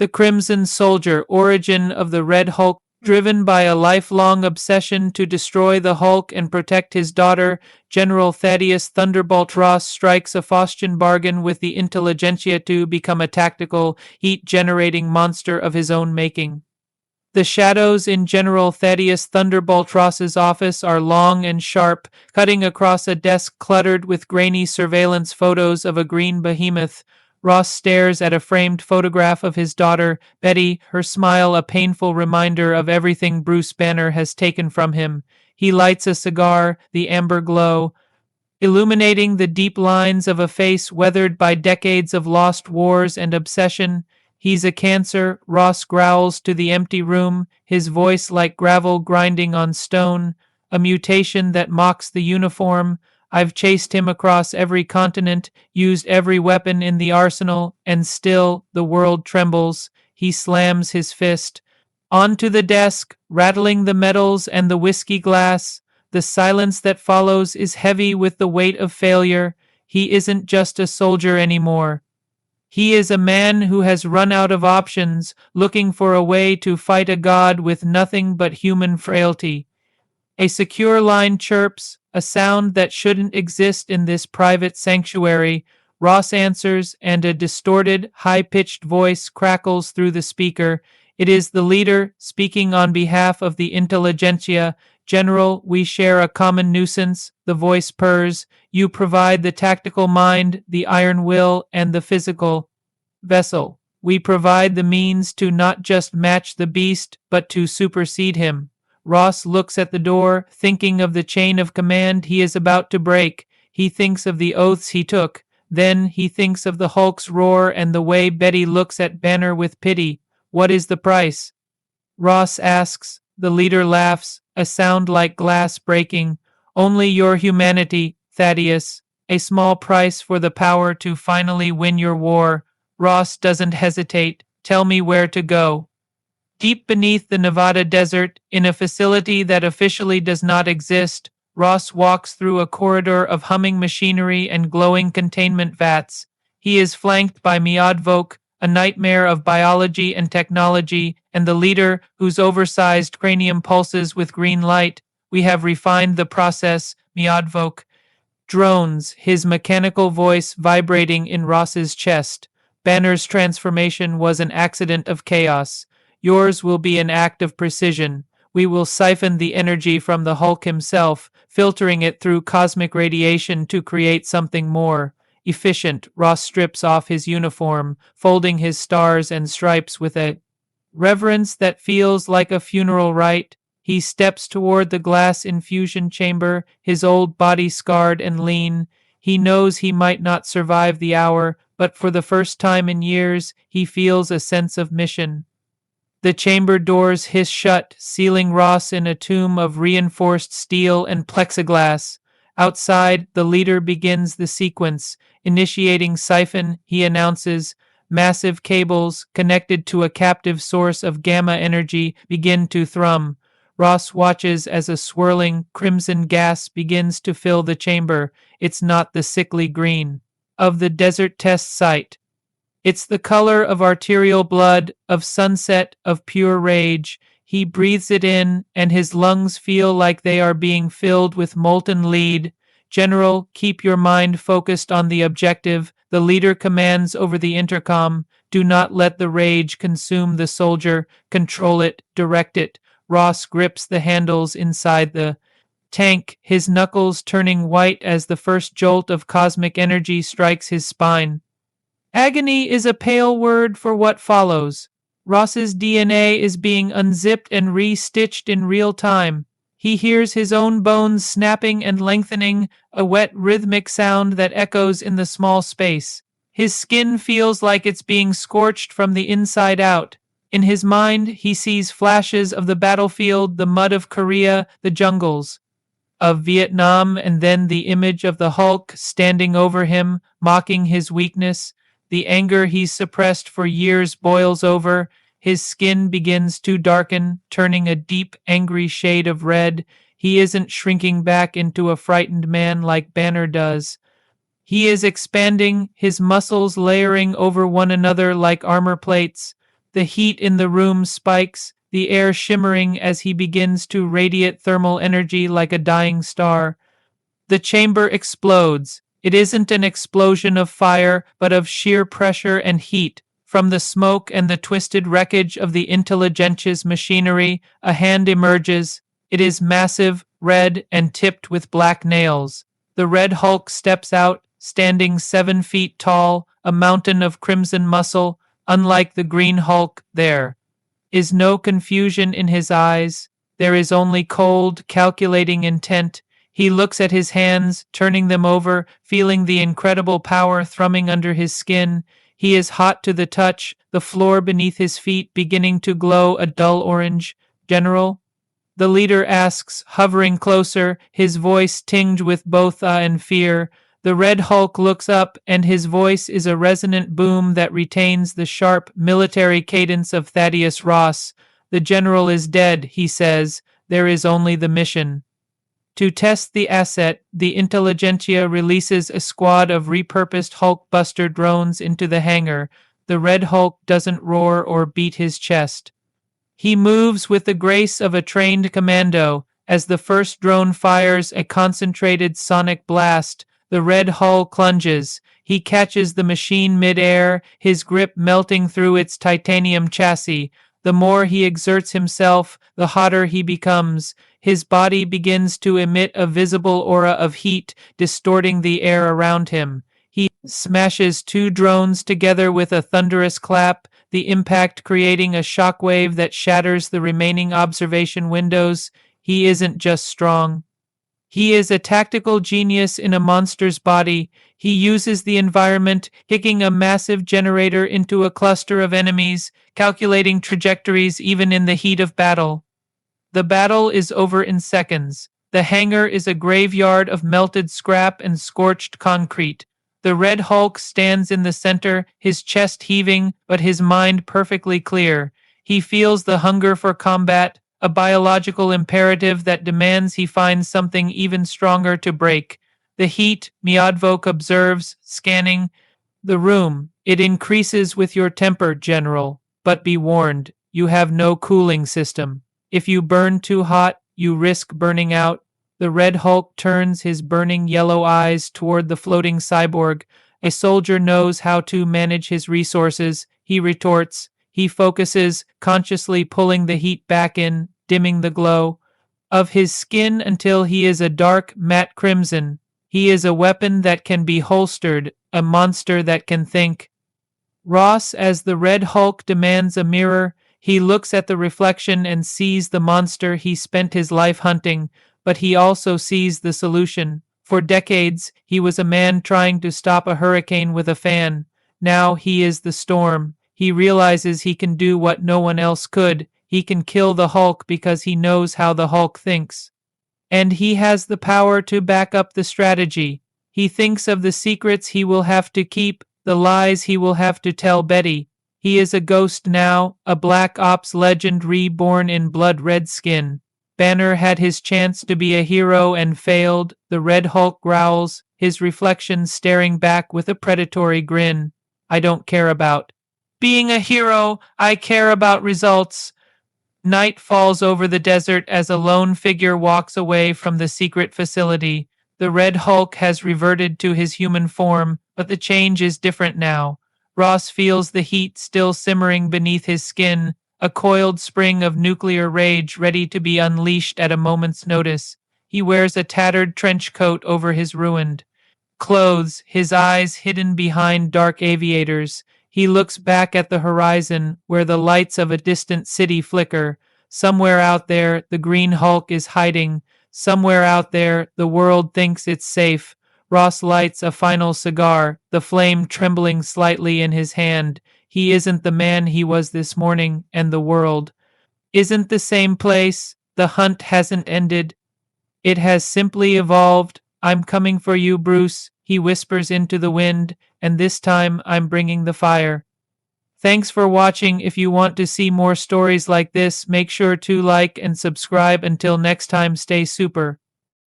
The Crimson Soldier, origin of the Red Hulk. Driven by a lifelong obsession to destroy the Hulk and protect his daughter, General Thaddeus Thunderbolt Ross strikes a Faustian bargain with the intelligentsia to become a tactical, heat-generating monster of his own making. The shadows in General Thaddeus Thunderbolt Ross's office are long and sharp, cutting across a desk cluttered with grainy surveillance photos of a green behemoth. Ross stares at a framed photograph of his daughter, Betty, her smile a painful reminder of everything Bruce Banner has taken from him. He lights a cigar, the amber glow, illuminating the deep lines of a face weathered by decades of lost wars and obsession. He's a cancer, Ross growls to the empty room, his voice like gravel grinding on stone. A mutation that mocks the uniform. I've chased him across every continent, used every weapon in the arsenal, and still the world trembles. He slams his fist onto the desk, rattling the metals and the whiskey glass. The silence that follows is heavy with the weight of failure. He isn't just a soldier anymore. He is a man who has run out of options, looking for a way to fight a god with nothing but human frailty. A secure line chirps, a sound that shouldn't exist in this private sanctuary. Ross answers, and a distorted, high-pitched voice crackles through the speaker. It is the leader, speaking on behalf of the intelligentsia. General, we share a common nuisance, the voice purrs. You provide the tactical mind, the iron will, and the physical vessel. We provide the means to not just match the beast, but to supersede him. Ross looks at the door, thinking of the chain of command he is about to break. He thinks of the oaths he took. Then he thinks of the Hulk's roar and the way Betty looks at Banner with pity. What is the price? Ross asks. The leader laughs, a sound like glass breaking. Only your humanity, Thaddeus. A small price for the power to finally win your war. Ross doesn't hesitate. Tell me where to go. Deep beneath the Nevada desert, in a facility that officially does not exist, Ross walks through a corridor of humming machinery and glowing containment vats. He is flanked by Miadvok, a nightmare of biology and technology, and the leader, whose oversized cranium pulses with green light. We have refined the process, Miadvok drones, his mechanical voice vibrating in Ross's chest. Banner's transformation was an accident of chaos. Yours will be an act of precision. We will siphon the energy from the Hulk himself, filtering it through cosmic radiation to create something more efficient. Ross strips off his uniform, folding his stars and stripes with a reverence that feels like a funeral rite. He steps toward the glass infusion chamber, his old body scarred and lean. He knows he might not survive the hour, but for the first time in years, he feels a sense of mission. The chamber doors hiss shut, sealing Ross in a tomb of reinforced steel and plexiglass. Outside, the leader begins the sequence. Initiating siphon, he announces. Massive cables, connected to a captive source of gamma energy, begin to thrum. Ross watches as a swirling, crimson gas begins to fill the chamber. It's not the sickly green of the desert test site. It's the color of arterial blood, of sunset, of pure rage. He breathes it in, and his lungs feel like they are being filled with molten lead. General, keep your mind focused on the objective. The leader commands over the intercom. Do not let the rage consume the soldier. Control it, direct it. Ross grips the handles inside the tank, his knuckles turning white as the first jolt of cosmic energy strikes his spine. Agony is a pale word for what follows. Ross's DNA is being unzipped and re-stitched in real time. He hears his own bones snapping and lengthening, a wet rhythmic sound that echoes in the small space. His skin feels like it's being scorched from the inside out. In his mind, he sees flashes of the battlefield, the mud of Korea, the jungles of Vietnam, and then the image of the Hulk standing over him, mocking his weakness. The anger he's suppressed for years boils over. His skin begins to darken, turning a deep, angry shade of red. He isn't shrinking back into a frightened man like Banner does. He is expanding, his muscles layering over one another like armor plates. The heat in the room spikes, the air shimmering as he begins to radiate thermal energy like a dying star. The chamber explodes. It isn't an explosion of fire, but of sheer pressure and heat. From the smoke and the twisted wreckage of the Intelligentia's machinery, a hand emerges. It is massive, red, and tipped with black nails. The Red Hulk steps out, standing 7 feet tall, a mountain of crimson muscle. Unlike the Green Hulk, there is no confusion in his eyes. There is only cold, calculating intent. He looks at his hands, turning them over, feeling the incredible power thrumming under his skin. He is hot to the touch, the floor beneath his feet beginning to glow a dull orange. General? The leader asks, hovering closer, his voice tinged with both awe and fear. The Red Hulk looks up, and his voice is a resonant boom that retains the sharp, military cadence of Thaddeus Ross. The general is dead, he says. There is only the mission. To test the asset, the Intelligentsia releases a squad of repurposed Hulkbuster drones into the hangar. The Red Hulk doesn't roar or beat his chest. He moves with the grace of a trained commando. As the first drone fires a concentrated sonic blast, the Red Hulk lunges. He catches the machine mid-air, his grip melting through its titanium chassis. The more he exerts himself, the hotter he becomes. His body begins to emit a visible aura of heat, distorting the air around him. He smashes 2 drones together with a thunderous clap, the impact creating a shockwave that shatters the remaining observation windows. He isn't just strong. He is a tactical genius in a monster's body. He uses the environment, kicking a massive generator into a cluster of enemies, calculating trajectories even in the heat of battle. The battle is over in seconds. The hangar is a graveyard of melted scrap and scorched concrete. The Red Hulk stands in the center, his chest heaving, but his mind perfectly clear. He feels the hunger for combat, a biological imperative that demands he find something even stronger to break. The heat, Miadvok observes, scanning the room. It increases with your temper, General. But be warned, you have no cooling system. If you burn too hot, you risk burning out. The Red Hulk turns his burning yellow eyes toward the floating cyborg. A soldier knows how to manage his resources. He retorts. He focuses, consciously pulling the heat back in, dimming the glow of his skin until he is a dark, matte crimson. He is a weapon that can be holstered, a monster that can think. Ross, as the Red Hulk demands a mirror, he looks at the reflection and sees the monster he spent his life hunting, but he also sees the solution. For decades, he was a man trying to stop a hurricane with a fan. Now he is the storm. He realizes he can do what no one else could. He can kill the Hulk because he knows how the Hulk thinks. And he has the power to back up the strategy. He thinks of the secrets he will have to keep, the lies he will have to tell Betty. He is a ghost now, a Black Ops legend reborn in blood-red skin. Banner had his chance to be a hero and failed. The Red Hulk growls, his reflection staring back with a predatory grin. I don't care about being a hero. I care about results. Night falls over the desert as a lone figure walks away from the secret facility. The Red Hulk has reverted to his human form, but the change is different now. Ross feels the heat still simmering beneath his skin, a coiled spring of nuclear rage ready to be unleashed at a moment's notice. He wears a tattered trench coat over his ruined clothes, his eyes hidden behind dark aviators. He looks back at the horizon, where the lights of a distant city flicker. Somewhere out there, the Green Hulk is hiding. Somewhere out there, the world thinks it's safe. Ross lights a final cigar, the flame trembling slightly in his hand. He isn't the man he was this morning, and the world isn't the same place. The hunt hasn't ended. It has simply evolved. I'm coming for you, Bruce, he whispers into the wind, and this time I'm bringing the fire. Thanks for watching. If you want to see more stories like this, make sure to like and subscribe. Until next time, stay super.